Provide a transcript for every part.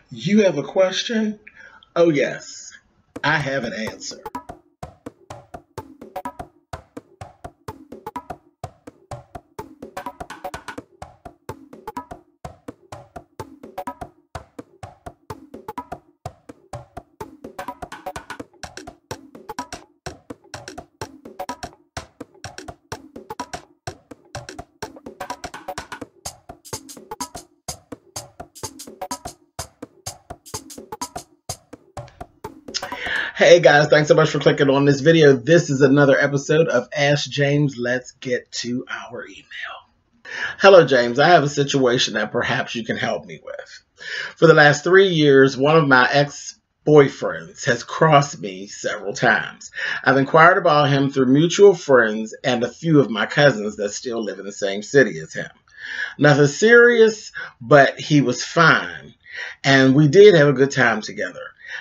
You have a question? Oh, yes, I have an answer. Hey guys, thanks so much for clicking on this video. This is another episode of Ask James. Let's get to our email. Hello, James. I have a situation that perhaps you can help me with. For the last 3 years, one of my ex-boyfriends has crossed me several times. I've inquired about him through mutual friends and a few of my cousins that still live in the same city as him. Nothing serious, but he was fine, and we did have a good time together.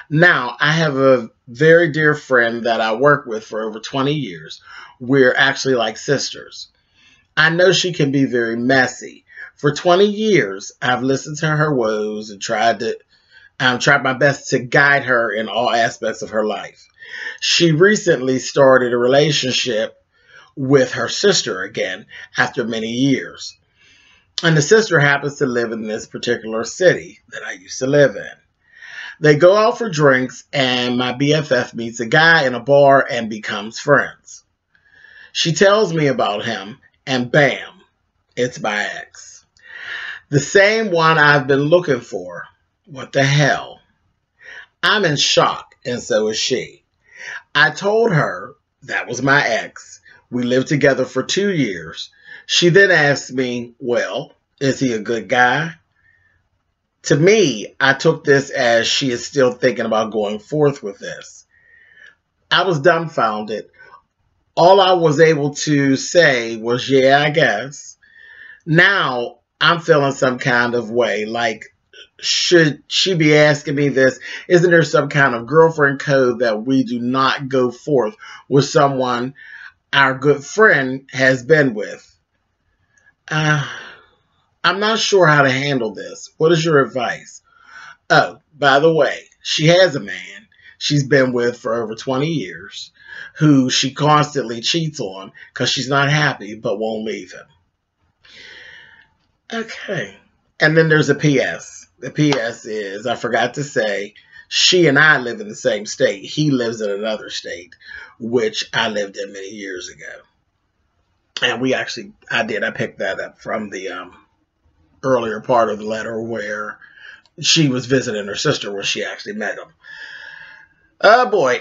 Now, I have a very dear friend that I work with for over 20 years. We're actually like sisters. I know she can be very messy. For 20 years, I've listened to her woes and tried my best to guide her in all aspects of her life. She recently started a relationship with her sister again after many years. And the sister happens to live in this particular city that I used to live in. They go out for drinks, and my BFF meets a guy in a bar and becomes friends. She tells me about him, and bam, it's my ex. The same one I've been looking for. What the hell? I'm in shock, and so is she. I told her that was my ex. We lived together for 2 years. She then asked me, well, is he a good guy? To me, I took this as she is still thinking about going forth with this. I was dumbfounded. All I was able to say was, yeah, I guess. Now, I'm feeling some kind of way. Like, should she be asking me this? Isn't there some kind of girlfriend code that we do not go forth with someone our good friend has been with? I'm not sure how to handle this. What is your advice? Oh, by the way, she has a man she's been with for over 20 years who she constantly cheats on because she's not happy but won't leave him. Okay. And then there's a PS. The PS is, I forgot to say, she and I live in the same state. He lives in another state, which I lived in many years ago. And I picked that up from the earlier part of the letter where she was visiting her sister where she actually met him. Oh boy.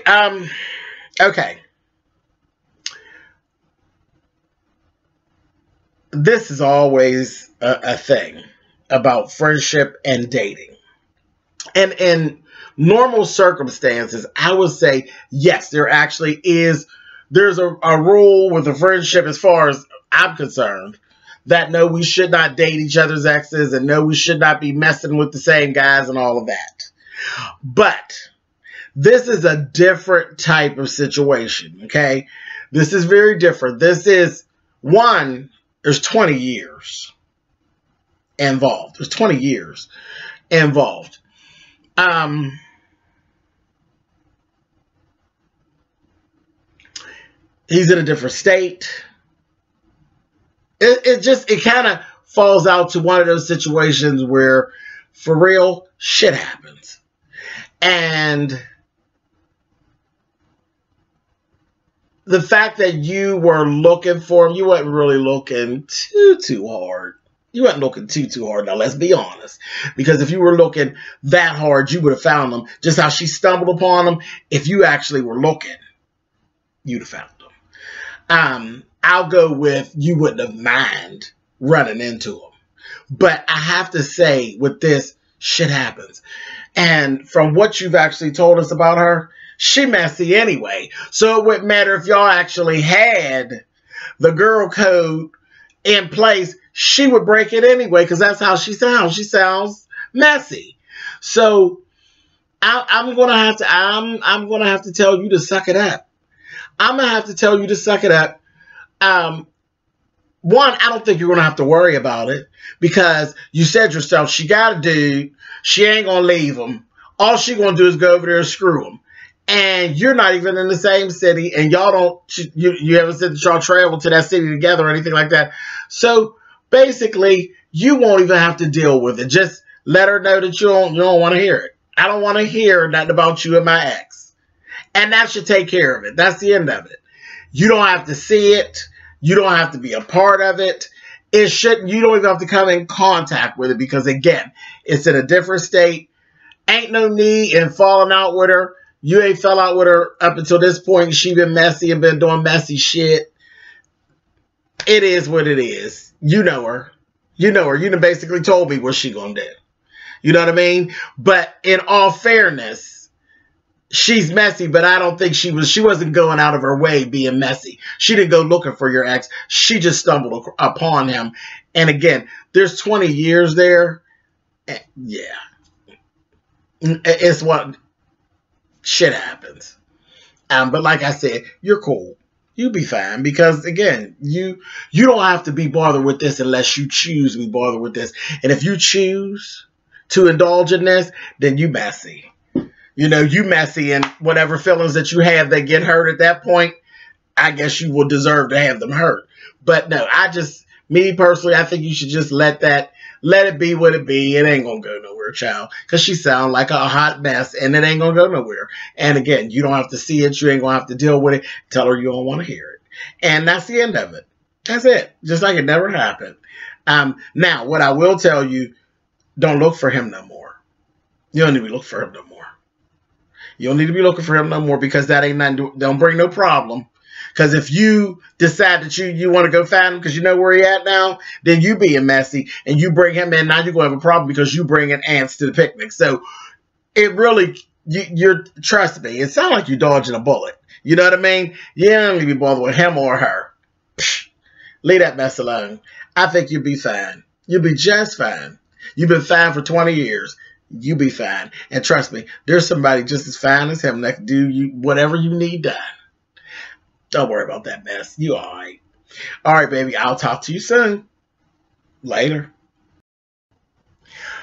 Okay. This is always a thing about friendship and dating. And in normal circumstances, I would say, yes, there's a rule with a friendship as far as I'm concerned. That no, we should not date each other's exes, and no, we should not be messing with the same guys and all of that. But this is a different type of situation, okay? This is very different. This is, there's 20 years involved. There's 20 years involved. He's in a different state. It kind of falls out to one of those situations where, for real, shit happens. And the fact that you were looking for him, you weren't really looking too hard. You weren't looking too hard. Now, let's be honest. Because if you were looking that hard, you would have found him. Just how she stumbled upon him, if you actually were looking, you'd have found him. I'll go with you wouldn't have mind running into him. But I have to say, with this, shit happens. And from what you've actually told us about her, she messy anyway. So it wouldn't matter if y'all actually had the girl code in place. She would break it anyway because that's how she sounds. She sounds messy. So I'm gonna have to tell you to suck it up. I'm gonna have to tell you to suck it up. one, I don't think you're going to have to worry about it because you said yourself, she got a dude. She ain't going to leave him. All she going to do is go over there and screw him. And you're not even in the same city, and y'all don't, you haven't said that y'all travel to that city together or anything like that. So basically, you won't even have to deal with it. Just let her know that you don't want to hear it. I don't want to hear nothing about you and my ex. And that should take care of it. That's the end of it. You don't have to see it. You don't have to be a part of it. You don't even have to come in contact with it because, again, it's in a different state. Ain't no need in falling out with her. You ain't fell out with her up until this point. She been messy and been doing messy shit. It is what it is. You know her. You know her. You done basically told me what she gonna do. You know what I mean? But in all fairness, she's messy, but I don't think she wasn't going out of her way being messy. She didn't go looking for your ex. She just stumbled upon him. And again, there's 20 years there. Yeah. It's what shit happens. But like I said, you're cool. You'll be fine because, again, you don't have to be bothered with this unless you choose to be bothered with this. And if you choose to indulge in this, then you messy. You know, you messy, and whatever feelings that you have that get hurt at that point, I guess you will deserve to have them hurt. But no, me personally, I think you should just let it be what it be. It ain't going to go nowhere, child. Because she sound like a hot mess, and it ain't going to go nowhere. And again, you don't have to see it. You ain't going to have to deal with it. Tell her you don't want to hear it. And that's the end of it. That's it. Just like it never happened. Now, what I will tell you, don't look for him no more. You don't need to be looking for him no more. You don't need to be looking for him no more because that ain't nothing. Don't bring no problem. Because if you decide that you want to go find him because you know where he at now, then you being messy and you bring him in, now you're going to have a problem because you bringing ants to the picnic. So it really, trust me, it sounds like you're dodging a bullet. You know what I mean? You don't need to be bothered with him or her. Psh, leave that mess alone. I think you'll be fine. You'll be just fine. You've been fine for 20 years. You'll be fine. And trust me, there's somebody just as fine as him that can do whatever you need done. Don't worry about that mess. You all right. All right, baby. I'll talk to you soon. Later.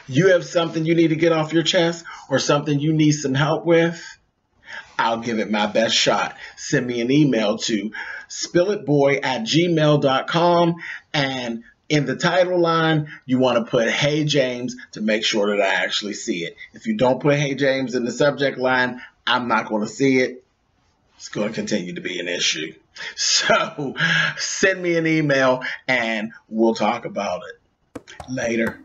You have something you need to get off your chest or something you need some help with? I'll give it my best shot. Send me an email to spillitboy@gmail.com, and in the title line, you want to put Hey James to make sure that I actually see it. If you don't put Hey James in the subject line, I'm not going to see it. It's going to continue to be an issue. So send me an email and we'll talk about it later.